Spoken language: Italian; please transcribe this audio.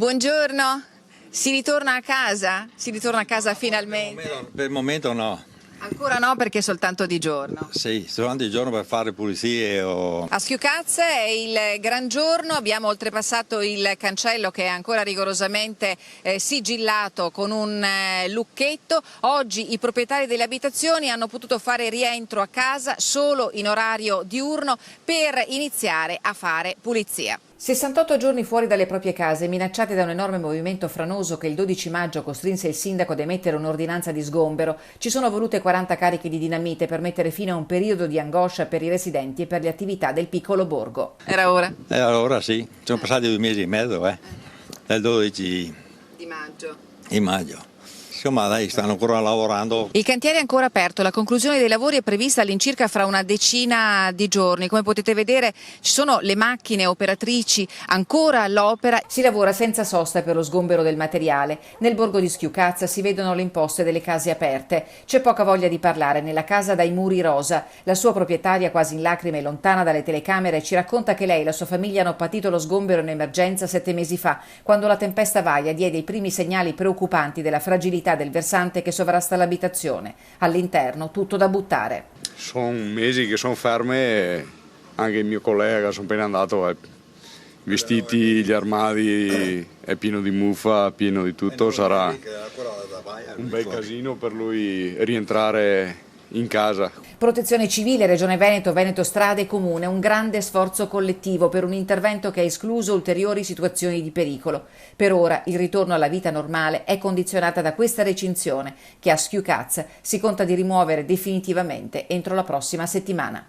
Buongiorno, si ritorna a casa? Si ritorna a casa finalmente? Per il momento no. Ancora no, perché è soltanto di giorno. Sì, soltanto di giorno per fare pulizie o... A Schiucaz è il gran giorno, abbiamo oltrepassato il cancello che è ancora rigorosamente sigillato con un lucchetto. Oggi i proprietari delle abitazioni hanno potuto fare rientro a casa solo in orario diurno per iniziare a fare pulizia. 68 giorni fuori dalle proprie case, minacciate da un enorme movimento franoso che il 12 maggio costrinse il sindaco ad emettere un'ordinanza di sgombero, ci sono volute 40 cariche di dinamite per mettere fine a un periodo di angoscia per i residenti e per le attività del piccolo borgo. Era ora? Allora sì, sono passati 2 mesi e mezzo, dal 12 di maggio. Insomma, dai, stanno ancora lavorando. Il cantiere è ancora aperto, la conclusione dei lavori è prevista all'incirca fra una decina di giorni. Come potete vedere ci sono le macchine operatrici ancora all'opera. Si lavora senza sosta per lo sgombero del materiale. Nel borgo di Schiucaz si vedono le imposte delle case aperte. C'è poca voglia di parlare nella casa dai muri rosa. La sua proprietaria, quasi in lacrime e lontana dalle telecamere, ci racconta che lei e la sua famiglia hanno patito lo sgombero in emergenza 7 mesi fa, quando la tempesta Vaia diede i primi segnali preoccupanti della fragilità del versante che sovrasta l'abitazione. All'interno tutto da buttare. Sono mesi che sono ferme e anche il mio collega, sono appena andato, i vestiti, gli armadi, è pieno di muffa, pieno di tutto, sarà un bel casino per lui rientrare in casa. Protezione Civile, Regione Veneto, Veneto Strade e Comune, un grande sforzo collettivo per un intervento che ha escluso ulteriori situazioni di pericolo. Per ora il ritorno alla vita normale è condizionata da questa recinzione che a Schiucaz si conta di rimuovere definitivamente entro la prossima settimana.